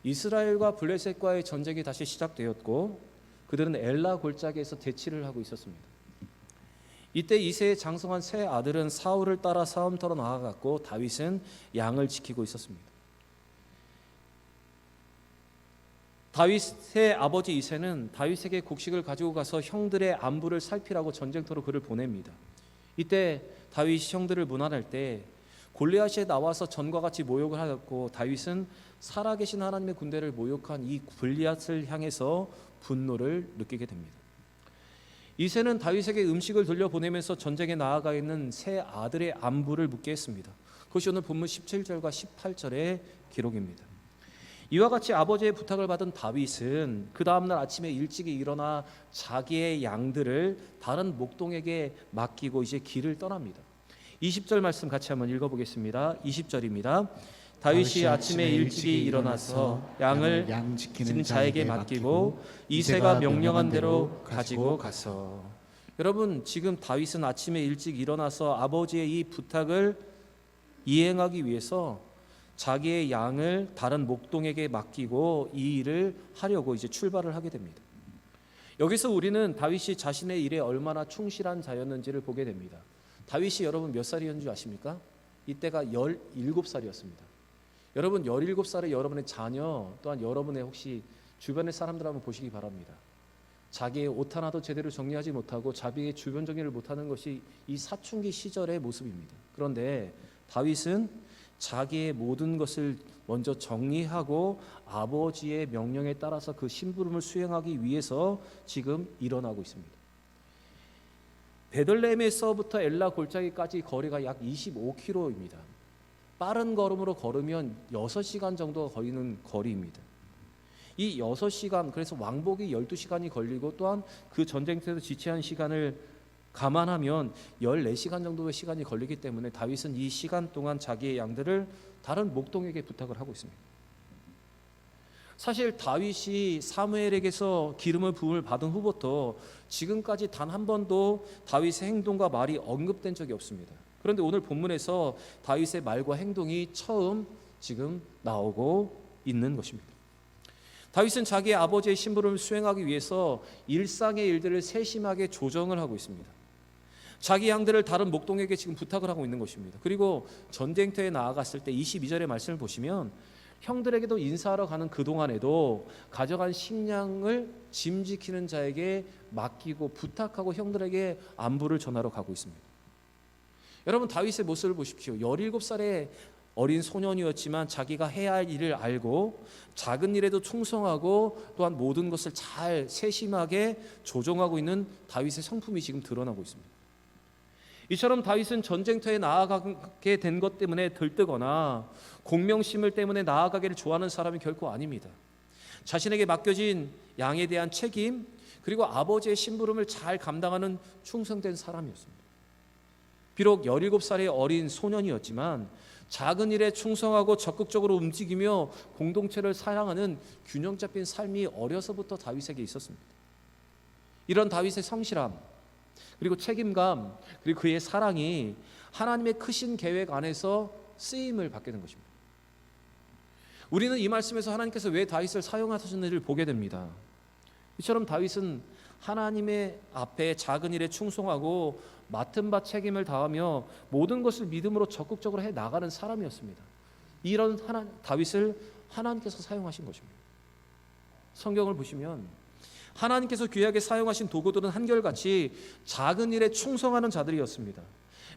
이스라엘과 블레셋과의 전쟁이 다시 시작되었고 그들은 엘라 골짜기에서 대치를 하고 있었습니다. 이때 이새의 장성한 세 아들은 사울을 따라 싸움터로 나아갔고 다윗은 양을 지키고 있었습니다. 다윗의 아버지 이새는 다윗에게 곡식을 가지고 가서 형들의 안부를 살피라고 전쟁터로 그를 보냅니다. 이때 다윗이 형들을 문안할 때 골리앗이 나와서 전과 같이 모욕을 하였고 다윗은 살아계신 하나님의 군대를 모욕한 이 골리앗을 향해서 분노를 느끼게 됩니다. 이새는 다윗에게 음식을 돌려보내면서 전쟁에 나아가 있는 세 아들의 안부를 묻게 했습니다. 그것이 오늘 본문 17절과 18절의 기록입니다. 이와 같이 아버지의 부탁을 받은 다윗은 그 다음날 아침에 일찍이 일어나 자기의 양들을 다른 목동에게 맡기고 이제 길을 떠납니다. 20절 말씀 같이 한번 읽어보겠습니다. 20절입니다. 다윗이 아침에 일찍이 일어나서 양을 지키는 자에게 맡기고 이새가 명령한 대로 가지고 가서. 여러분, 지금 다윗은 아침에 일찍 일어나서 아버지의 이 부탁을 이행하기 위해서 자기의 양을 다른 목동에게 맡기고 이 일을 하려고 이제 출발을 하게 됩니다. 여기서 우리는 다윗이 자신의 일에 얼마나 충실한 자였는지를 보게 됩니다. 다윗이 여러분 몇 살이었는 줄 아십니까? 이때가 17살이었습니다. 여러분 17살의 여러분의 자녀 또한 여러분의 혹시 주변의 사람들 한번 보시기 바랍니다. 자기의 옷 하나도 제대로 정리하지 못하고 자기의 주변 정리를 못하는 것이 이 사춘기 시절의 모습입니다. 그런데 다윗은 자기의 모든 것을 먼저 정리하고 아버지의 명령에 따라서 그 심부름을 수행하기 위해서 지금 일어나고 있습니다. 베들레헴에서부터 엘라 골짜기까지 거리가 약 25km입니다. 빠른 걸음으로 걸으면 6시간 정도가 걸리는 거리입니다. 이 6시간, 그래서 왕복이 12시간이 걸리고 또한 그 전쟁터에서 지체한 시간을 감안하면 14시간 정도의 시간이 걸리기 때문에 다윗은 이 시간 동안 자기의 양들을 다른 목동에게 부탁을 하고 있습니다. 사실 다윗이 사무엘에게서 기름을 부음을 받은 후부터 지금까지 단 한 번도 다윗의 행동과 말이 언급된 적이 없습니다. 그런데 오늘 본문에서 다윗의 말과 행동이 처음 지금 나오고 있는 것입니다. 다윗은 자기의 아버지의 심부름을 수행하기 위해서 일상의 일들을 세심하게 조정을 하고 있습니다. 자기 양들을 다른 목동에게 지금 부탁을 하고 있는 것입니다. 그리고 전쟁터에 나아갔을 때 22절의 말씀을 보시면 형들에게도 인사하러 가는 그동안에도 가져간 식량을 짐 지키는 자에게 맡기고 부탁하고 형들에게 안부를 전하러 가고 있습니다. 여러분 다윗의 모습을 보십시오. 17살의 어린 소년이었지만 자기가 해야 할 일을 알고 작은 일에도 충성하고 또한 모든 것을 잘 세심하게 조정하고 있는 다윗의 성품이 지금 드러나고 있습니다. 이처럼 다윗은 전쟁터에 나아가게 된 것 때문에 들뜨거나 공명심을 때문에 나아가기를 좋아하는 사람이 결코 아닙니다. 자신에게 맡겨진 양에 대한 책임 그리고 아버지의 심부름을 잘 감당하는 충성된 사람이었습니다. 비록 17살의 어린 소년이었지만 작은 일에 충성하고 적극적으로 움직이며 공동체를 사랑하는 균형 잡힌 삶이 어려서부터 다윗에게 있었습니다. 이런 다윗의 성실함 그리고 책임감 그리고 그의 사랑이 하나님의 크신 계획 안에서 쓰임을 받게 된 것입니다. 우리는 이 말씀에서 하나님께서 왜 다윗을 사용하셨는지를 보게 됩니다. 이처럼 다윗은 하나님의 앞에 작은 일에 충성하고 맡은 바 책임을 다하며 모든 것을 믿음으로 적극적으로 해 나가는 사람이었습니다. 이런 다윗을 하나님께서 사용하신 것입니다. 성경을 보시면 하나님께서 귀하게 사용하신 도구들은 한결같이 작은 일에 충성하는 자들이었습니다.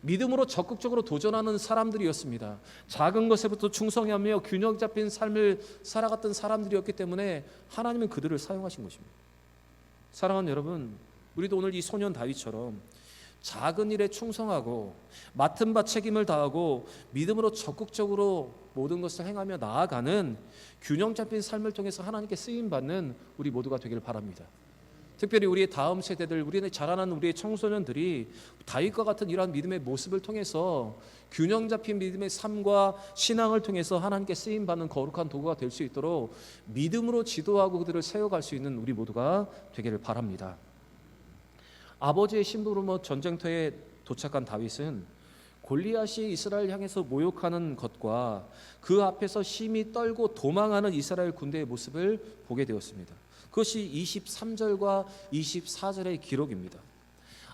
믿음으로 적극적으로 도전하는 사람들이었습니다. 작은 것에부터 충성하며 균형 잡힌 삶을 살아갔던 사람들이었기 때문에 하나님은 그들을 사용하신 것입니다. 사랑하는 여러분, 우리도 오늘 이 소년 다윗처럼 작은 일에 충성하고 맡은 바 책임을 다하고 믿음으로 적극적으로 모든 것을 행하며 나아가는 균형 잡힌 삶을 통해서 하나님께 쓰임받는 우리 모두가 되길 바랍니다. 특별히 우리의 다음 세대들, 우리의 자라나는 우리의 청소년들이 다윗과 같은 이러한 믿음의 모습을 통해서 균형 잡힌 믿음의 삶과 신앙을 통해서 하나님께 쓰임받는 거룩한 도구가 될 수 있도록 믿음으로 지도하고 그들을 세워갈 수 있는 우리 모두가 되기를 바랍니다. 아버지의 심부름으로 전쟁터에 도착한 다윗은 골리앗이 이스라엘 향해서 모욕하는 것과 그 앞에서 심히 떨고 도망하는 이스라엘 군대의 모습을 보게 되었습니다. 그것이 23절과 24절의 기록입니다.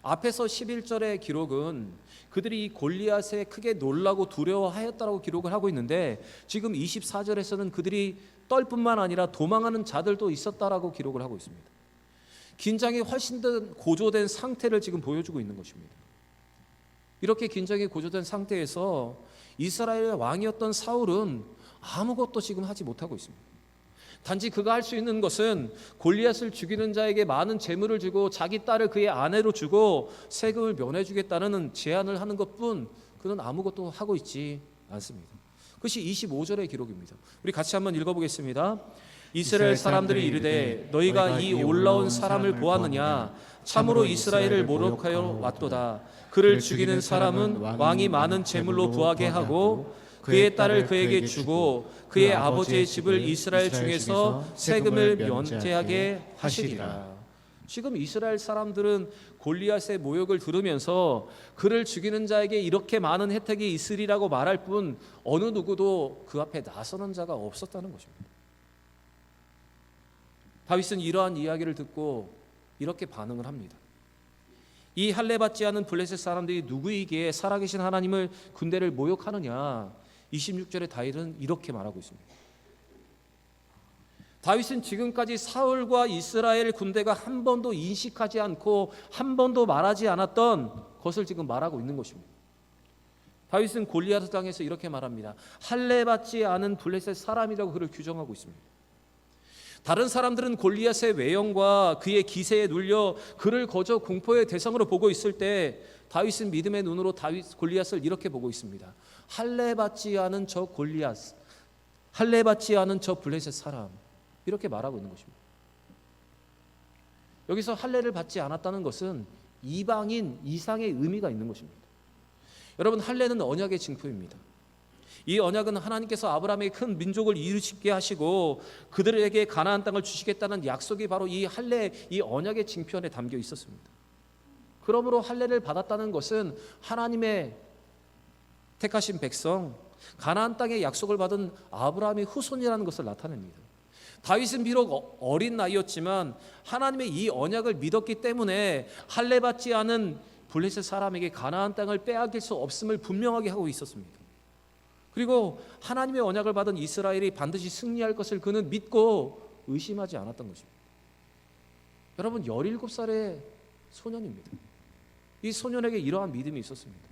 앞에서 11절의 기록은 그들이 이 골리앗에 크게 놀라고 두려워하였다라고 기록을 하고 있는데, 지금 24절에서는 그들이 떨 뿐만 아니라 도망하는 자들도 있었다라고 기록을 하고 있습니다. 긴장이 훨씬 더 고조된 상태를 지금 보여주고 있는 것입니다. 이렇게 긴장이 고조된 상태에서 이스라엘의 왕이었던 사울은 아무것도 지금 하지 못하고 있습니다. 단지 그가 할 수 있는 것은 골리앗을 죽이는 자에게 많은 재물을 주고 자기 딸을 그의 아내로 주고 세금을 면해주겠다는 제안을 하는 것뿐, 그는 아무것도 하고 있지 않습니다. 그것이 25절의 기록입니다. 우리 같이 한번 읽어보겠습니다. 이스라엘 사람들이 이르되 너희가 이 올라온 사람을 보았느냐? 참으로 이스라엘을 모욕하여 왔도다. 그를 죽이는 사람은 왕이 많은 재물로 부하게 하고 그의 딸을 그에게 주고 그의 아버지의 집을 이스라엘 중에서 세금을 면제하게 하시리라. 지금 이스라엘 사람들은 골리앗의 모욕을 들으면서 그를 죽이는 자에게 이렇게 많은 혜택이 있으리라고 말할 뿐 어느 누구도 그 앞에 나서는 자가 없었다는 것입니다. 다윗은 이러한 이야기를 듣고 이렇게 반응을 합니다. 이 할례받지 않은 블레셋 사람들이 누구이기에 살아계신 하나님을 군대를 모욕하느냐? 26절에 다윗은 이렇게 말하고 있습니다. 다윗은 지금까지 사울과 이스라엘 군대가 한 번도 인식하지 않고 한 번도 말하지 않았던 것을 지금 말하고 있는 것입니다. 다윗은 골리앗을 당해서 이렇게 말합니다. 할례받지 않은 블레셋 사람이라고 그를 규정하고 있습니다. 다른 사람들은 골리앗의 외형과 그의 기세에 눌려 그를 거저 공포의 대상으로 보고 있을 때 다윗은 믿음의 눈으로 골리앗을 이렇게 보고 있습니다. 할례받지 않은 저 골리앗, 할례받지 않은 저 블레셋 사람, 이렇게 말하고 있는 것입니다. 여기서 할례를 받지 않았다는 것은 이방인 이상의 의미가 있는 것입니다. 여러분, 할례는 언약의 징표입니다. 이 언약은 하나님께서 아브라함에게 큰 민족을 이루시게 하시고 그들에게 가나안 땅을 주시겠다는 약속이 바로 이 할례, 이 언약의 징표 안에 담겨 있었습니다. 그러므로 할례를 받았다는 것은 하나님의 택하신 백성, 가나안 땅의 약속을 받은 아브라함의 후손이라는 것을 나타냅니다. 다윗은 비록 어린 나이였지만 하나님의 이 언약을 믿었기 때문에 할례받지 않은 블레셋 사람에게 가나안 땅을 빼앗길 수 없음을 분명하게 하고 있었습니다. 그리고 하나님의 언약을 받은 이스라엘이 반드시 승리할 것을 그는 믿고 의심하지 않았던 것입니다. 여러분, 17살의 소년입니다. 이 소년에게 이러한 믿음이 있었습니다.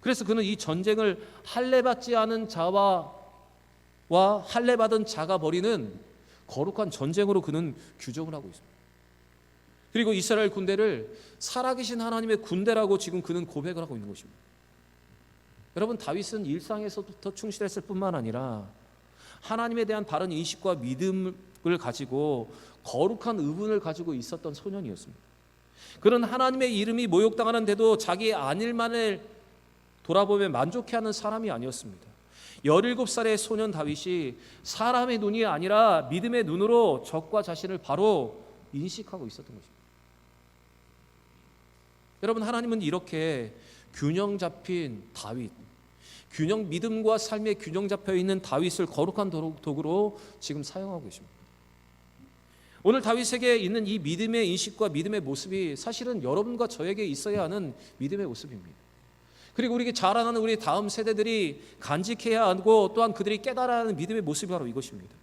그래서 그는 이 전쟁을 할례받지 않은 자와 할례받은 자가 벌이는 거룩한 전쟁으로 그는 규정을 하고 있습니다. 그리고 이스라엘 군대를 살아계신 하나님의 군대라고 지금 그는 고백을 하고 있는 것입니다. 여러분, 다윗은 일상에서부터 충실했을 뿐만 아니라 하나님에 대한 바른 인식과 믿음을 가지고 거룩한 의분을 가지고 있었던 소년이었습니다. 그는 하나님의 이름이 모욕당하는데도 자기의 안일만을 돌아보며 만족해하는 사람이 아니었습니다. 17살의 소년 다윗이 사람의 눈이 아니라 믿음의 눈으로 적과 자신을 바로 인식하고 있었던 것입니다. 여러분, 하나님은 이렇게 균형 잡힌 다윗, 믿음과 삶의 균형 잡혀 있는 다윗을 거룩한 도구로 지금 사용하고 계십니다. 오늘 다윗에게 있는 이 믿음의 인식과 믿음의 모습이 사실은 여러분과 저에게 있어야 하는 믿음의 모습입니다. 그리고 우리에게 자라나는 우리 다음 세대들이 간직해야 하고 또한 그들이 깨달아야 하는 믿음의 모습이 바로 이것입니다.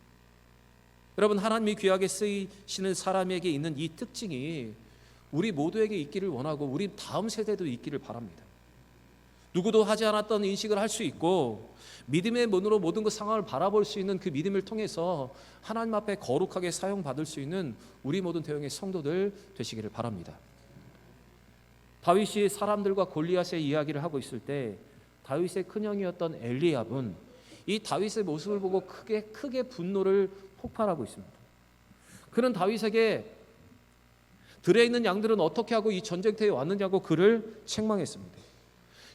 여러분, 하나님이 귀하게 쓰이시는 사람에게 있는 이 특징이 우리 모두에게 있기를 원하고 우리 다음 세대도 있기를 바랍니다. 누구도 하지 않았던 인식을 할 수 있고 믿음의 눈으로 모든 그 상황을 바라볼 수 있는 그 믿음을 통해서 하나님 앞에 거룩하게 사용받을 수 있는 우리 모든 대형의 성도들 되시기를 바랍니다. 다윗이 사람들과 골리앗의 이야기를 하고 있을 때 다윗의 큰형이었던 엘리압은 이 다윗의 모습을 보고 크게 분노를 폭발하고 있습니다. 그는 다윗에게 들에 있는 양들은 어떻게 하고 이 전쟁터에 왔느냐고 그를 책망했습니다.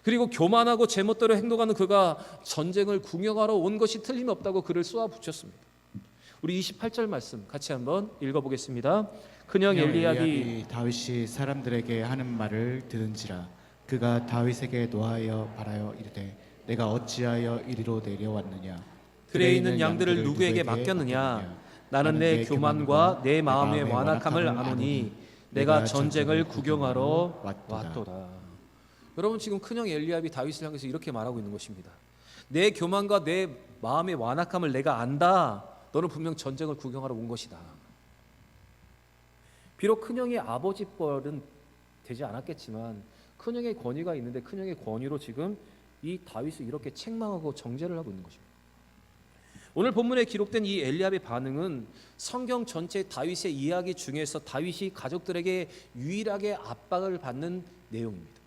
그리고 교만하고 제멋대로 행동하는 그가 전쟁을 궁영하러 온 것이 틀림없다고 그를 쏘아붙였습니다. 우리 28절 말씀 같이 한번 읽어보겠습니다. 큰형 엘리압이 다윗이 사람들에게 하는 말을 들은지라 그가 다윗에게 노하여 말하여 이르되 내가 어찌하여 이리로 내려왔느냐 들에 있는 양들을 누구에게 맡겼느냐 나는 내 교만과 내 마음의 완악함을 아노니 내가 전쟁을 구경하러 왔도다. 여러분 지금 큰형 엘리압이 다윗을 향해서 이렇게 말하고 있는 것입니다. 내 교만과 내 마음의 완악함을 내가 안다. 너는 분명 전쟁을 구경하러 온 것이다. 비록 큰형의 아버지 뻘은 되지 않았겠지만 큰형의 권위가 있는데 큰형의 권위로 지금 이 다윗을 이렇게 책망하고 정죄를 하고 있는 것입니다. 오늘 본문에 기록된 이 엘리압의 반응은 성경 전체 다윗의 이야기 중에서 다윗이 가족들에게 유일하게 압박을 받는 내용입니다.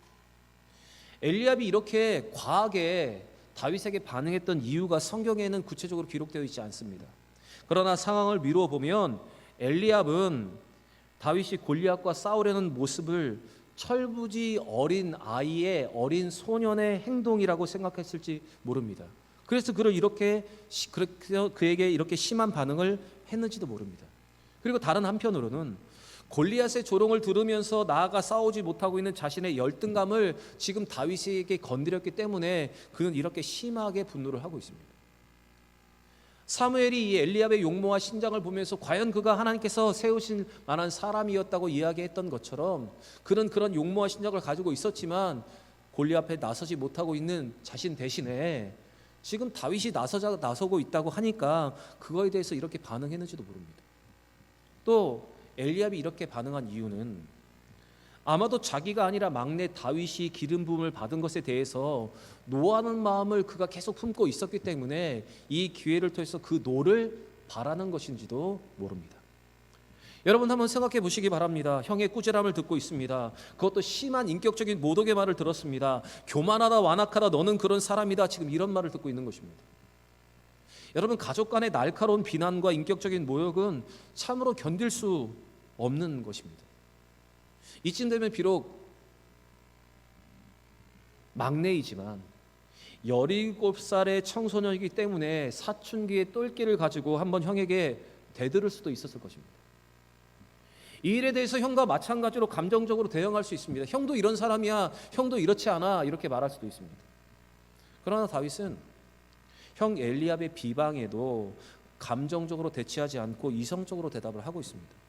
엘리압이 이렇게 과하게 다윗에게 반응했던 이유가 성경에는 구체적으로 기록되어 있지 않습니다. 그러나 상황을 미루어 보면 엘리압은 다윗이 골리앗과 싸우려는 모습을 철부지 어린 아이의 어린 소년의 행동이라고 생각했을지 모릅니다. 그래서 그에게 이렇게 심한 반응을 했는지도 모릅니다. 그리고 다른 한편으로는 골리앗의 조롱을 들으면서 나아가 싸우지 못하고 있는 자신의 열등감을 지금 다윗에게 건드렸기 때문에 그는 이렇게 심하게 분노를 하고 있습니다. 사무엘이 이 엘리압의 용모와 신장을 보면서 과연 그가 하나님께서 세우실 만한 사람이었다고 이야기했던 것처럼 그는 그런 용모와 신장을 가지고 있었지만 골리앗 앞에 나서지 못하고 있는 자신 대신에 지금 다윗이 나서고 있다고 하니까 그거에 대해서 이렇게 반응했는지도 모릅니다. 또 엘리압이 이렇게 반응한 이유는 아마도 자기가 아니라 막내 다윗이 기름 부음을 받은 것에 대해서 노하는 마음을 그가 계속 품고 있었기 때문에 이 기회를 통해서 그 노를 바라는 것인지도 모릅니다. 여러분 한번 생각해 보시기 바랍니다. 형의 꾸지람을 듣고 있습니다. 그것도 심한 인격적인 모독의 말을 들었습니다. 교만하다 완악하다 너는 그런 사람이다 지금 이런 말을 듣고 있는 것입니다. 여러분 가족 간의 날카로운 비난과 인격적인 모욕은 참으로 견딜 수 없는 것입니다. 이쯤 되면 비록 막내이지만 17살의 청소년이기 때문에 사춘기의 똘끼를 가지고 한번 형에게 대들을 수도 있었을 것입니다. 이 일에 대해서 형과 마찬가지로 감정적으로 대응할 수 있습니다. 형도 이런 사람이야, 형도 이렇지 않아 이렇게 말할 수도 있습니다. 그러나 다윗은 형 엘리압의 비방에도 감정적으로 대치하지 않고 이성적으로 대답을 하고 있습니다.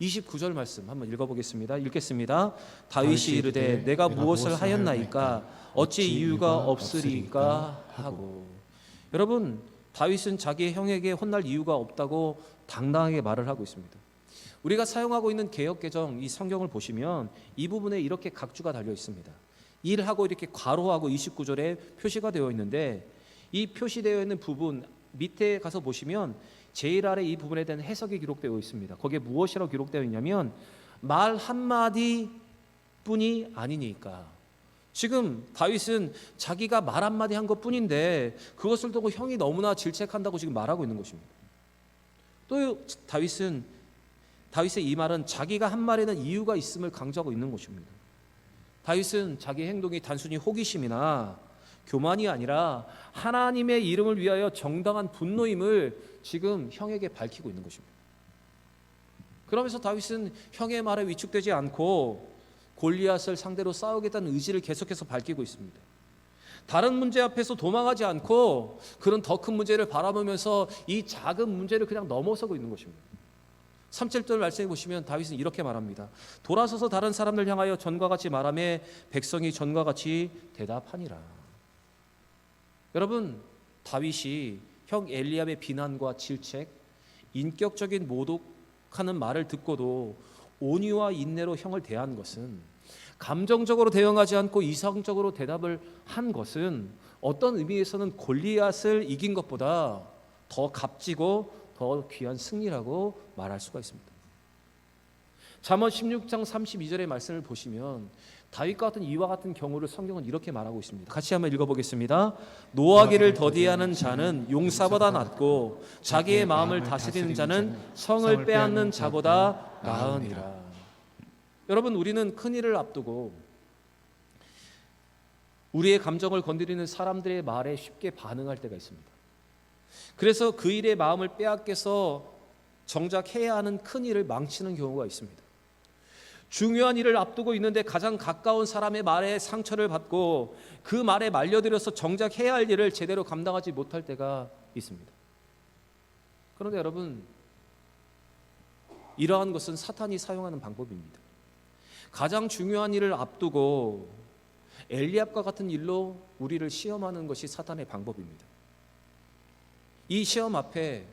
29절 말씀 한번 읽어보겠습니다. 읽겠습니다. 다윗이 이르되 내가 무엇을 하였나이까 어찌 이유가 없으리까 하고. 여러분 다윗은 자기 형에게 혼날 이유가 없다고 당당하게 말을 하고 있습니다. 우리가 사용하고 있는 개역개정 이 성경을 보시면 이 부분에 이렇게 각주가 달려 있습니다. 일하고 이렇게 괄호하고 29절에 표시가 되어 있는데 이 표시되어 있는 부분 밑에 가서 보시면 제일 아래 이 부분에 대한 해석이 기록되어 있습니다. 거기에 무엇이라고 기록되어 있냐면 말 한마디 뿐이 아니니까. 지금 다윗은 자기가 말 한마디 한 것뿐인데 그것을 두고 형이 너무나 질책한다고 지금 말하고 있는 것입니다. 또 다윗의 이 말은 자기가 한 말에는 이유가 있음을 강조하고 있는 것입니다. 다윗은 자기 행동이 단순히 호기심이나 교만이 아니라 하나님의 이름을 위하여 정당한 분노임을 지금 형에게 밝히고 있는 것입니다. 그러면서 다윗은 형의 말에 위축되지 않고 골리앗을 상대로 싸우겠다는 의지를 계속해서 밝히고 있습니다. 다른 문제 앞에서 도망하지 않고 그런 더 큰 문제를 바라보면서 이 작은 문제를 그냥 넘어서고 있는 것입니다. 3절 말씀해 보시면 다윗은 이렇게 말합니다. 돌아서서 다른 사람들 향하여 전과 같이 말하며 백성이 전과 같이 대답하니라. 여러분 다윗이 형 엘리압의 비난과 질책, 인격적인 모독하는 말을 듣고도 온유와 인내로 형을 대한 것은, 감정적으로 대응하지 않고 이성적으로 대답을 한 것은 어떤 의미에서는 골리앗을 이긴 것보다 더 값지고 더 귀한 승리라고 말할 수가 있습니다. 잠언 16장 32절의 말씀을 보시면 다윗과 같은 이와 같은 경우를 성경은 이렇게 말하고 있습니다. 같이 한번 읽어보겠습니다. 노하기를 더디하는 자는 용사보다 낫고 자기의 마음을 다스리는 자는 성을 빼앗는 자보다 나으니라. 여러분 우리는 큰일을 앞두고 우리의 감정을 건드리는 사람들의 말에 쉽게 반응할 때가 있습니다. 그래서 그 일의 마음을 빼앗겨서 정작 해야 하는 큰일을 망치는 경우가 있습니다. 중요한 일을 앞두고 있는데 가장 가까운 사람의 말에 상처를 받고 그 말에 말려들여서 정작 해야 할 일을 제대로 감당하지 못할 때가 있습니다. 그런데 여러분, 이러한 것은 사탄이 사용하는 방법입니다. 가장 중요한 일을 앞두고 엘리압과 같은 일로 우리를 시험하는 것이 사탄의 방법입니다. 이 시험 앞에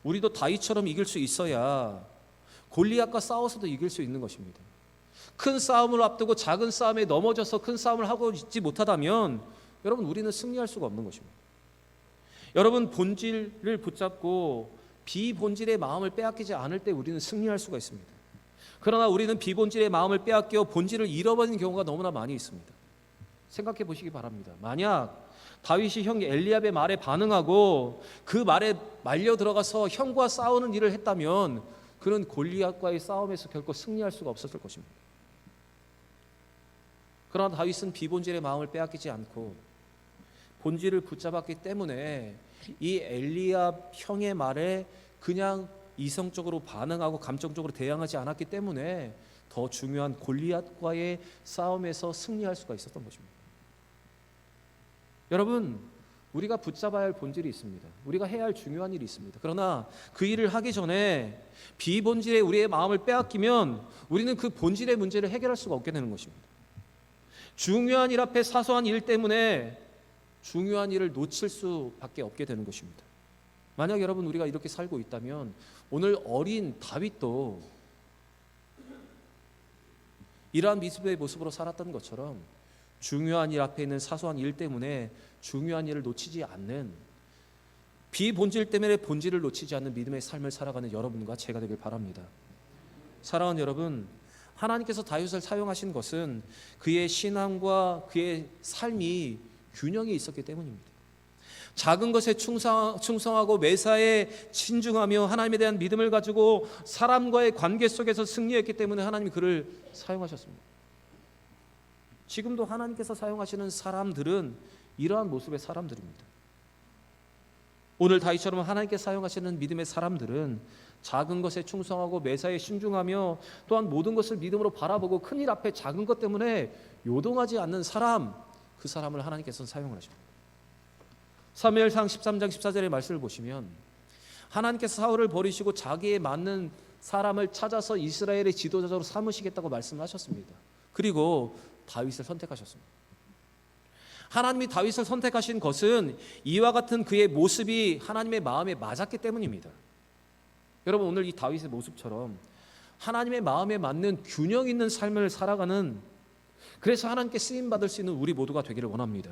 우리도 다윗처럼 이길 수 있어야 골리앗과 싸워서도 이길 수 있는 것입니다. 큰 싸움을 앞두고 작은 싸움에 넘어져서 큰 싸움을 하고 있지 못하다면 여러분, 우리는 승리할 수가 없는 것입니다. 여러분, 본질을 붙잡고 비본질의 마음을 빼앗기지 않을 때 우리는 승리할 수가 있습니다. 그러나 우리는 비본질의 마음을 빼앗겨 본질을 잃어버리는 경우가 너무나 많이 있습니다. 생각해 보시기 바랍니다. 만약 다윗이 형 엘리압의 말에 반응하고 그 말에 말려 들어가서 형과 싸우는 일을 했다면 그는 골리앗과의 싸움에서 결코 승리할 수가 없었을 것입니다. 그러나 다윗은 비본질의 마음을 빼앗기지 않고 본질을 붙잡았기 때문에 이 엘리압 형의 말에 그냥 이성적으로 반응하고 감정적으로 대항하지 않았기 때문에 더 중요한 골리앗과의 싸움에서 승리할 수가 있었던 것입니다. 여러분, 우리가 붙잡아야 할 본질이 있습니다. 우리가 해야 할 중요한 일이 있습니다. 그러나 그 일을 하기 전에 비본질의 우리의 마음을 빼앗기면 우리는 그 본질의 문제를 해결할 수가 없게 되는 것입니다. 중요한 일 앞에 사소한 일 때문에 중요한 일을 놓칠 수밖에 없게 되는 것입니다. 만약 여러분, 우리가 이렇게 살고 있다면 오늘 어린 다윗도 이러한 믿음의 모습으로 살았던 것처럼 중요한 일 앞에 있는 사소한 일 때문에 중요한 일을 놓치지 않는, 비본질 때문에 본질을 놓치지 않는 믿음의 삶을 살아가는 여러분과 제가 되길 바랍니다. 사랑하는 여러분, 하나님께서 다윗을 사용하신 것은 그의 신앙과 그의 삶이 균형이 있었기 때문입니다. 작은 것에 충성하고 매사에 신중하며 하나님에 대한 믿음을 가지고 사람과의 관계 속에서 승리했기 때문에 하나님이 그를 사용하셨습니다. 지금도 하나님께서 사용하시는 사람들은 이러한 모습의 사람들입니다. 오늘 다윗처럼 하나님께 사용하시는 믿음의 사람들은 작은 것에 충성하고 매사에 신중하며 또한 모든 것을 믿음으로 바라보고 큰일 앞에 작은 것 때문에 요동하지 않는 사람, 그 사람을 하나님께서는 사용을 하십니다. 사무엘상 13장 14절의 말씀을 보시면 하나님께서 사울을 버리시고 자기에 맞는 사람을 찾아서 이스라엘의 지도자로 삼으시겠다고 말씀하셨습니다. 그리고 다윗을 선택하셨습니다. 하나님이 다윗을 선택하신 것은 이와 같은 그의 모습이 하나님의 마음에 맞았기 때문입니다. 여러분, 오늘 이 다윗의 모습처럼 하나님의 마음에 맞는 균형 있는 삶을 살아가는, 그래서 하나님께 쓰임받을 수 있는 우리 모두가 되기를 원합니다.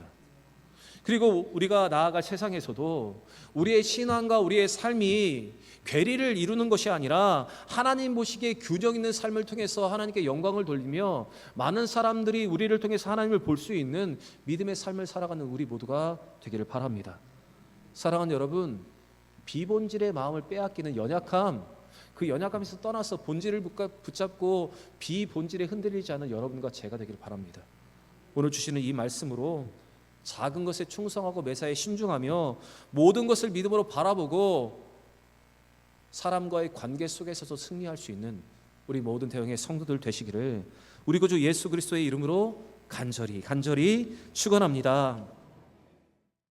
그리고 우리가 나아갈 세상에서도 우리의 신앙과 우리의 삶이 괴리를 이루는 것이 아니라 하나님 보시기에 균형 있는 삶을 통해서 하나님께 영광을 돌리며 많은 사람들이 우리를 통해서 하나님을 볼 수 있는 믿음의 삶을 살아가는 우리 모두가 되기를 바랍니다. 사랑하는 여러분, 비본질의 마음을 빼앗기는 연약함, 그 연약함에서 떠나서 본질을 붙잡고 비본질에 흔들리지 않는 여러분과 제가 되기를 바랍니다. 오늘 주시는 이 말씀으로 작은 것에 충성하고 매사에 신중하며 모든 것을 믿음으로 바라보고 사람과의 관계 속에서도 승리할 수 있는 우리 모든 대형의 성도들 되시기를 우리 구주 예수 그리스도의 이름으로 간절히 축원합니다.